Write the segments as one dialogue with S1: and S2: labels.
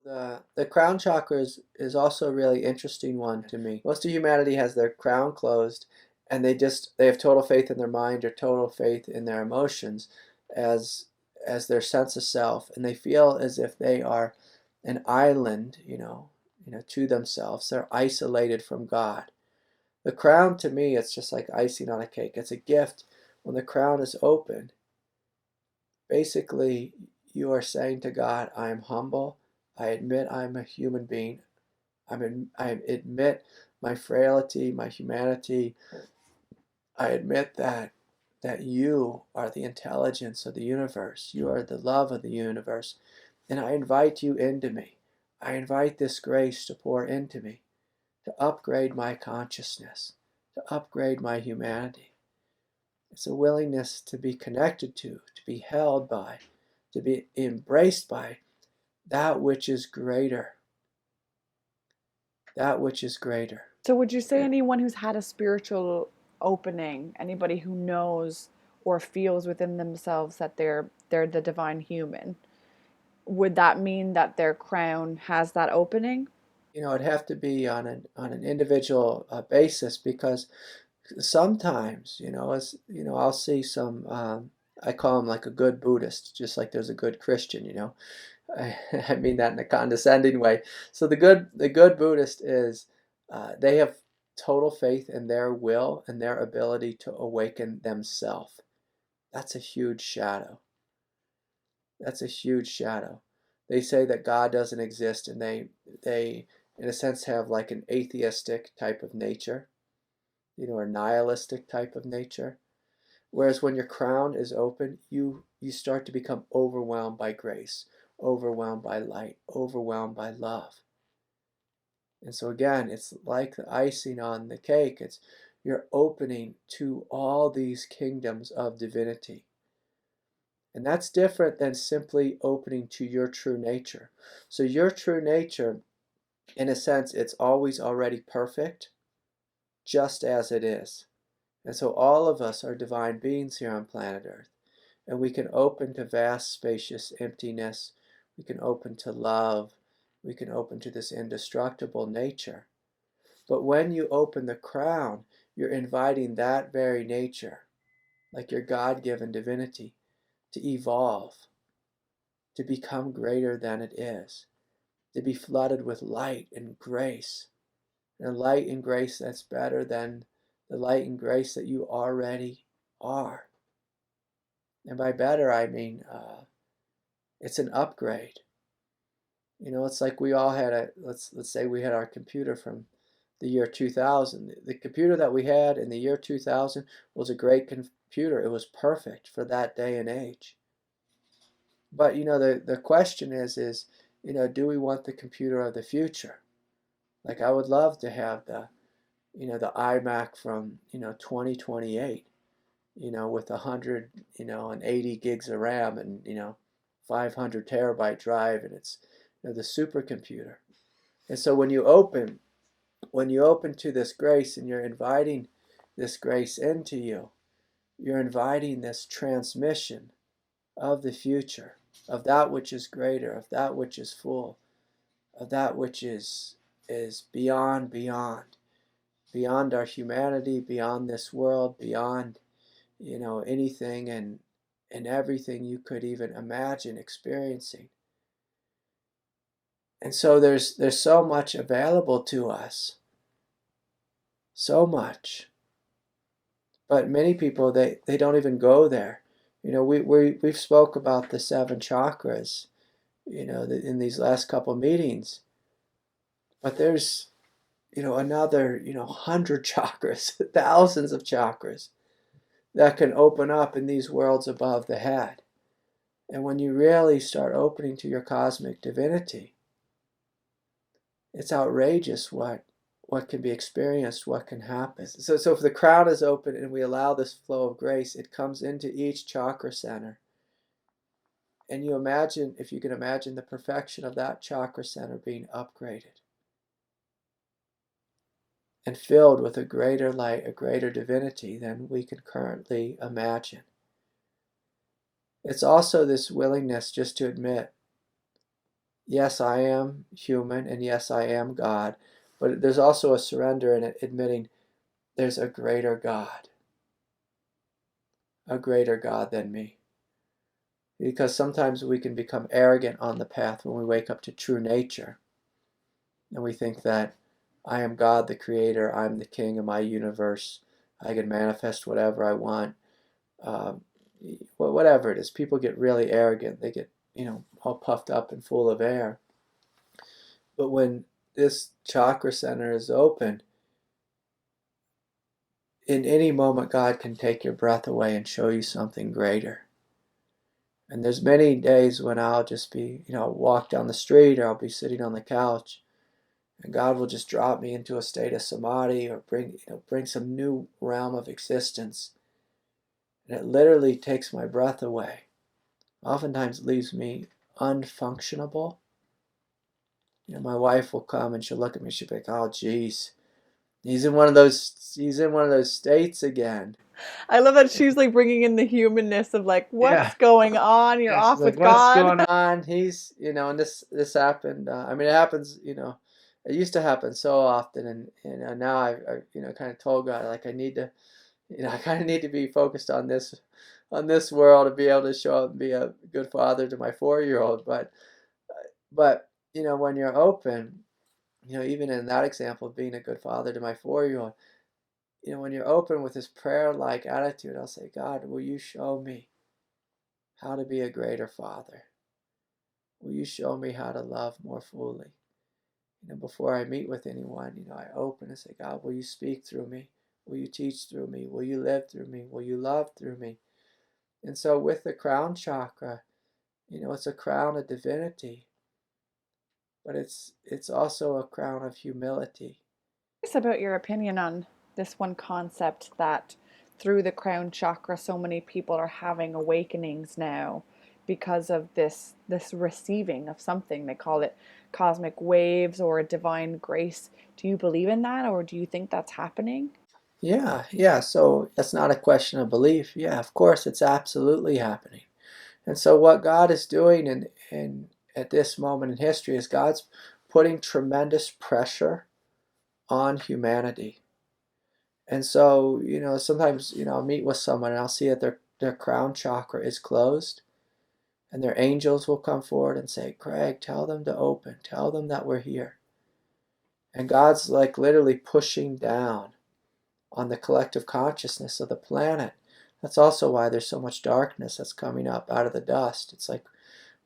S1: The crown chakra is also a really interesting one to me. Most of humanity has their crown closed, and they have total faith in their mind or total faith in their emotions as as their sense of self, and they feel as if they are an island, to themselves. They're isolated from God. The crown to me, it's just like icing on a cake. It's a gift. When the crown is open, basically you are saying to God, I am humble. I admit I'm a human being. I admit my frailty, my humanity. I admit that you are the intelligence of the universe. You are the love of the universe. And I invite you into me. I invite this grace to pour into me, to upgrade my consciousness, to upgrade my humanity. It's a willingness to be connected to be held by, to be embraced by that which is greater. That which is greater.
S2: So would you say anyone who's had a spiritual opening, anybody who knows or feels within themselves that they're the divine human, would that mean that their crown has that opening?
S1: It'd have to be on an individual basis, because sometimes, as I'll see some. I call him like a good Buddhist, just like there's a good Christian. I mean that in a condescending way. So the good Buddhist is, they have total faith in their will and their ability to awaken themselves. That's a huge shadow. That's a huge shadow. They say that God doesn't exist, and they in a sense have like an atheistic type of nature, or nihilistic type of nature. Whereas when your crown is open, you start to become overwhelmed by grace, overwhelmed by light, overwhelmed by love. And so again, it's like the icing on the cake. It's you're opening to all these kingdoms of divinity. And that's different than simply opening to your true nature. So your true nature, in a sense, it's always already perfect, just as it is. And so all of us are divine beings here on planet Earth. And we can open to vast, spacious emptiness. We can open to love. We can open to this indestructible nature. But when you open the crown, you're inviting that very nature, like your God-given divinity, to evolve, to become greater than it is, to be flooded with light and grace, and light and grace that's better than the light and grace that you already are. And by better, I mean it's an upgrade. It's like we all had let's say we had our computer from the year 2000. The computer that we had in the year 2000 was a great computer. It was perfect for that day and age. But the question is, do we want the computer of the future? Like, I would love to have the iMac from 2028, with 100 and 80 gigs of RAM, and 500 terabyte drive, and it's the supercomputer. And so when you open to this grace, and you're inviting this grace into you, you're inviting this transmission of the future, of that which is greater, of that which is full, of that which is beyond our humanity, beyond this world, beyond anything and everything you could even imagine experiencing. And so there's so much available to us, so much. But many people, they don't even go there. We've spoke about the seven chakras, in these last couple meetings. But there's, another, 100 chakras, thousands of chakras that can open up in these worlds above the head. And when you really start opening to your cosmic divinity, it's outrageous what can be experienced, what can happen. So if the crown is open and we allow this flow of grace, it comes into each chakra center. And if you can imagine the perfection of that chakra center being upgraded and filled with a greater light, a greater divinity than we can currently imagine. It's also this willingness just to admit yes, I am human, and yes, I am God. But there's also a surrender in it, admitting there's a greater God than me. Because sometimes we can become arrogant on the path when we wake up to true nature. And we think that I am God the creator, I'm the king of my universe, I can manifest whatever I want. Um, Whatever it is, people get really arrogant. They get, all puffed up and full of air. But when this chakra center is open, in any moment, God can take your breath away and show you something greater. And there's many days when I'll just be, walk down the street, or I'll be sitting on the couch, and God will just drop me into a state of samadhi, or bring some new realm of existence. And it literally takes my breath away. Oftentimes leaves me unfunctionable. My wife will come and she'll look at me, she'll be like, "Oh geez, he's in one of those states again."
S2: I love that she's like bringing in the humanness of like,
S1: Yeah.
S2: what's going on? You're
S1: Yeah, she's
S2: off
S1: like,
S2: with
S1: "What's
S2: God.
S1: going on?" And this happened. I mean, it happens. It used to happen so often, and now I kind of told God, like, I need to, I kind of need to be focused on this world, to be able to show up and be a good father to my 4-year-old. But when you're open, even in that example of being a good father to my 4-year-old, when you're open with this prayer-like attitude, I'll say, "God, will you show me how to be a greater father? Will you show me how to love more fully?" Before I meet with anyone, I open and say, "God, will you speak through me? Will you teach through me? Will you live through me? Will you love through me?" And so with the crown chakra, it's a crown of divinity, but it's also a crown of humility.
S2: About your opinion on this one concept that through the crown chakra so many people are having awakenings now because of this receiving of something. They call it cosmic waves or a divine grace. Do you believe in that, or do you think that's happening?
S1: Yeah, yeah. So that's not a question of belief. Yeah, of course, it's absolutely happening. And so what God is doing in at this moment in history is God's putting tremendous pressure on humanity. And so, sometimes, I'll meet with someone and I'll see that their crown chakra is closed, and their angels will come forward and say, "Craig, tell them to open. Tell them that we're here." And God's like literally pushing down on the collective consciousness of the planet. That's also why there's so much darkness that's coming up out of the dust. It's like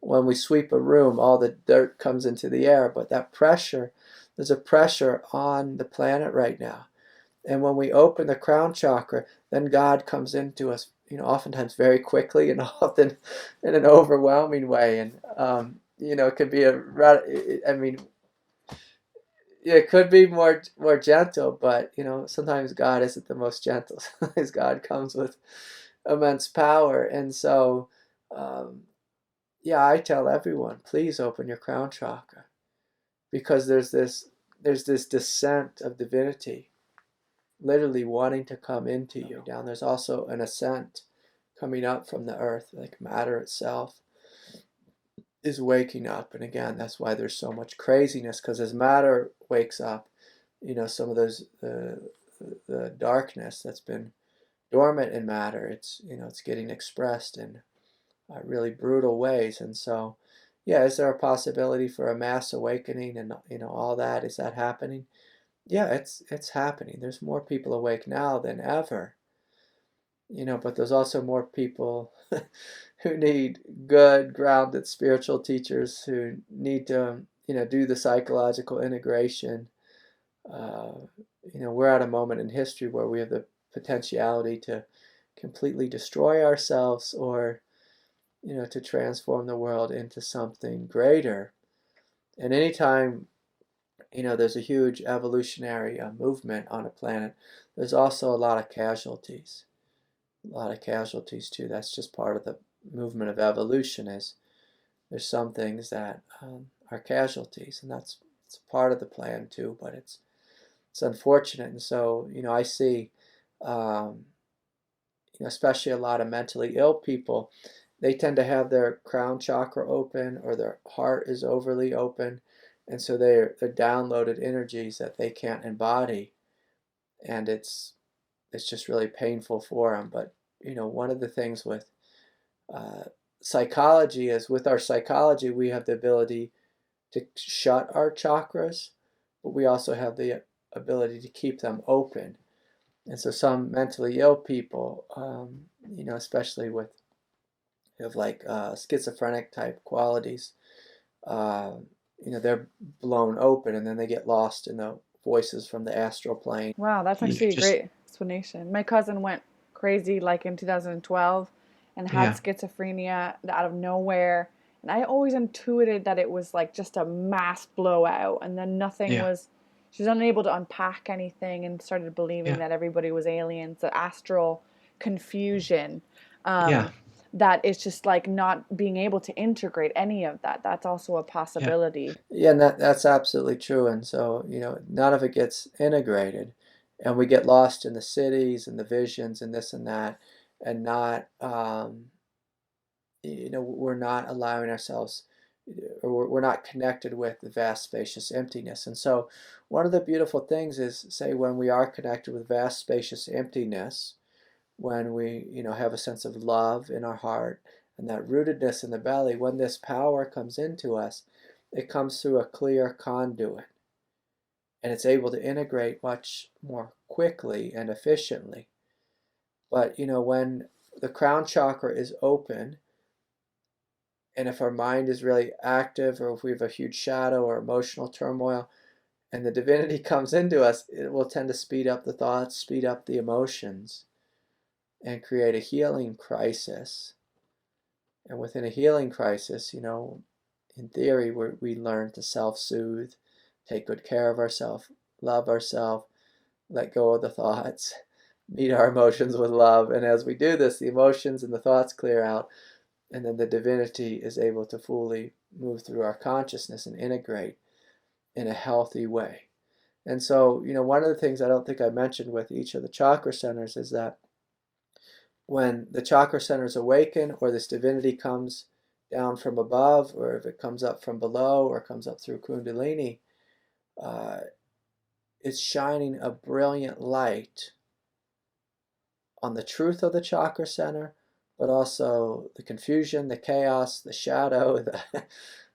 S1: when we sweep a room, all the dirt comes into the air, but there's a pressure on the planet right now. And when we open the crown chakra, then God comes into us, oftentimes very quickly, and often in an overwhelming way. And, it could be I mean, it could be more gentle, but, sometimes God isn't the most gentle. Sometimes God comes with immense power. And so, um, yeah, I tell everyone, please open your crown chakra, because there's this descent of divinity literally wanting to come into you. Down there's also an ascent coming up from the earth, like matter itself is waking up. And again, that's why there's so much craziness, because as matter wakes up, some of those the darkness that's been dormant in matter, it's getting expressed in really brutal ways. And so, yeah, is there a possibility for a mass awakening and all that? Is that happening? Yeah, it's happening. There's more people awake now than ever. But there's also more people who need good, grounded spiritual teachers, who need to, do the psychological integration. Uh, we're at a moment in history where we have the potentiality to completely destroy ourselves, or, to transform the world into something greater. And anytime, there's a huge evolutionary movement on a planet, there's also a lot of casualties. A lot of casualties too. That's just part of the movement of evolution. Is there's some things that are casualties, and that's it's part of the plan too. But it's unfortunate. And so I see, especially a lot of mentally ill people, they tend to have their crown chakra open, or their heart is overly open, and so they're downloaded energies that they can't embody, and it's just really painful for them. But one of the things with uh, psychology is, with our psychology, we have the ability to shut our chakras, but we also have the ability to keep them open. And so some mentally ill people, especially with like schizophrenic type qualities, uh, they're blown open, and then they get lost in the voices from the astral plane.
S2: Wow, that's
S3: You
S2: actually a
S3: just,
S2: great explanation. My cousin went crazy like in 2012 and had
S3: yeah,
S2: schizophrenia out of nowhere. And I always intuited that it was like just a mass blowout, and then nothing
S3: yeah,
S2: was, she was unable to unpack anything and started believing
S3: yeah,
S2: that everybody was aliens, the astral confusion.
S3: yeah,
S2: Um, that it's just like not being able to integrate any of that. That's also a
S3: yeah,
S2: possibility.
S1: Yeah, and that's absolutely true. And so, none of it gets integrated. And we get lost in the cities and the visions and this and that, and not, we're not allowing ourselves, or we're not connected with the vast, spacious emptiness. And so, one of the beautiful things is, say, when we are connected with vast, spacious emptiness, when we, have a sense of love in our heart and that rootedness in the belly, when this power comes into us, it comes through a clear conduit, and it's able to integrate much more quickly and efficiently. But, when the crown chakra is open, and if our mind is really active, or if we have a huge shadow or emotional turmoil, and the divinity comes into us, it will tend to speed up the thoughts, speed up the emotions, and create a healing crisis. And within a healing crisis, in theory, we learn to self-soothe, take good care of ourselves, love ourselves, let go of the thoughts, meet our emotions with love. And as we do this, the emotions and the thoughts clear out, and then the divinity is able to fully move through our consciousness and integrate in a healthy way. And so, one of the things I don't think I mentioned with each of the chakra centers is that when the chakra centers awaken, or this divinity comes down from above, or if it comes up from below, or comes up through Kundalini, uh, it's shining a brilliant light on the truth of the chakra center, but also the confusion, the chaos, the shadow,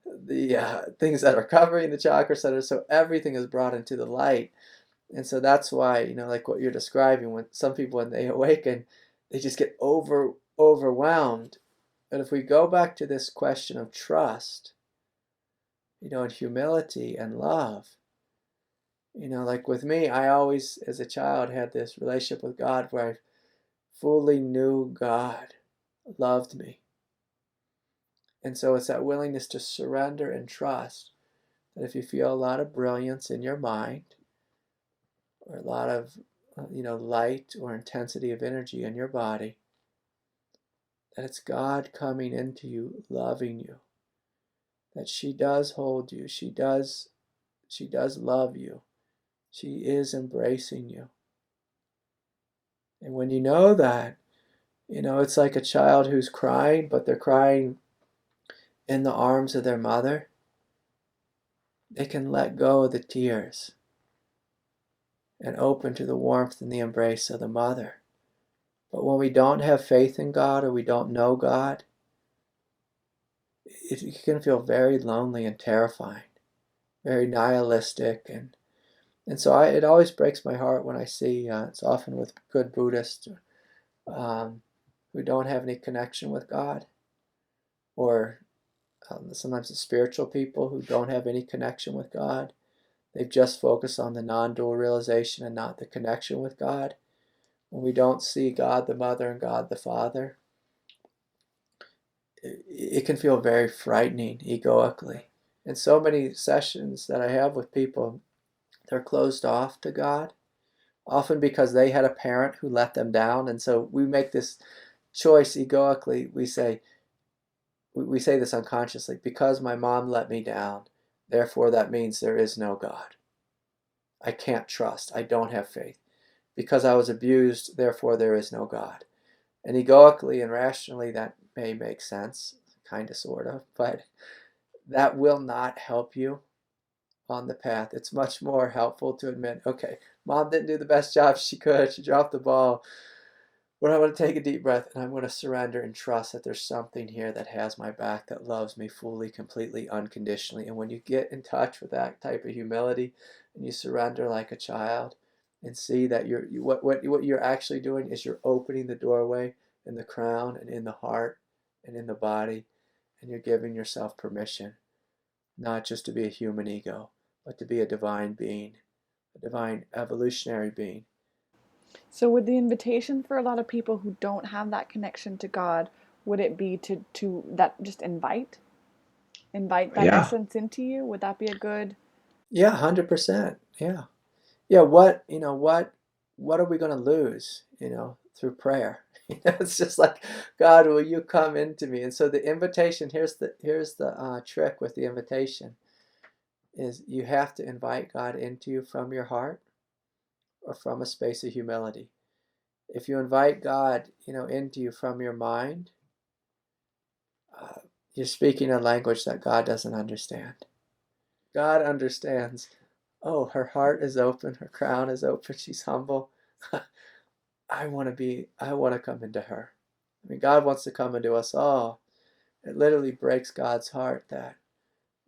S1: the things that are covering the chakra center. So everything is brought into the light. And so that's why, like what you're describing, when some people, when they awaken, they just get overwhelmed. And if we go back to this question of trust, and humility and love, like with me, I always, as a child, had this relationship with God where I fully knew God loved me. And so it's that willingness to surrender and trust that if you feel a lot of brilliance in your mind, or a lot of, light or intensity of energy in your body, that it's God coming into you, loving you, that she does hold you, she does love you, she is embracing you. And when you know that, it's like a child who's crying, but they're crying in the arms of their mother. They can let go of the tears and open to the warmth and the embrace of the mother. But when we don't have faith in God, or we don't know God, it can feel very lonely and terrifying, very nihilistic. And so it always breaks my heart when I see, it's often with good Buddhists, um, who don't have any connection with God, or sometimes the spiritual people who don't have any connection with God. They've just focused on the non-dual realization and not the connection with God. When we don't see God the Mother and God the Father, it can feel very frightening egoically. And so many sessions that I have with people, they're closed off to God, often because they had a parent who let them down. And so we make this choice egoically. We say this unconsciously: because my mom let me down, therefore that means there is no God. I can't trust. I don't have faith. Because I was abused, therefore there is no God. And egoically and rationally, that may make sense, kind of, sort of, but that will not help you on the path. It's much more helpful to admit, okay, mom didn't do the best job she could. She dropped the ball. But I want to take a deep breath and I'm going to surrender and trust that there's something here that has my back, that loves me fully, completely, unconditionally. And when you get in touch with that type of humility and you surrender like a child and see that what you're actually doing is you're opening the doorway in the crown and in the heart and in the body, and you're giving yourself permission not just to be a human ego, but to be a divine being, a divine evolutionary being.
S2: So would the invitation for a lot of people who don't have that connection to God, would it be to that just invite that
S3: Yeah.
S2: essence into you? Would that be a good?
S1: Yeah, 100%. Yeah. Yeah, what are we going to lose, through prayer? It's just like, God, will you come into me? And so the invitation, here's the trick with the invitation, is you have to invite God into you from your heart or from a space of humility. If you invite God, into you from your mind, uh, you're speaking a language that God doesn't understand. God understands. Oh, her heart is open, her crown is open, she's humble. I want to come into her. I mean, God wants to come into us all. It literally breaks God's heart that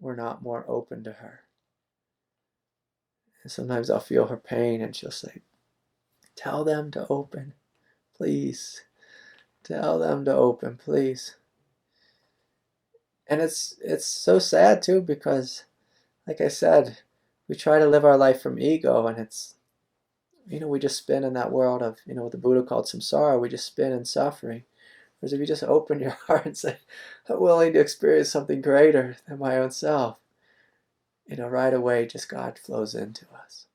S1: we're not more open to her. And sometimes I'll feel her pain and she'll say, tell them to open, please. Tell them to open, please. And it's so sad too, because like I said, we try to live our life from ego, and it's, we just spin in that world of, what the Buddha called samsara. We just spin in suffering. Whereas if you just open your heart and say, I'm willing to experience something greater than my own self, right away just God flows into us.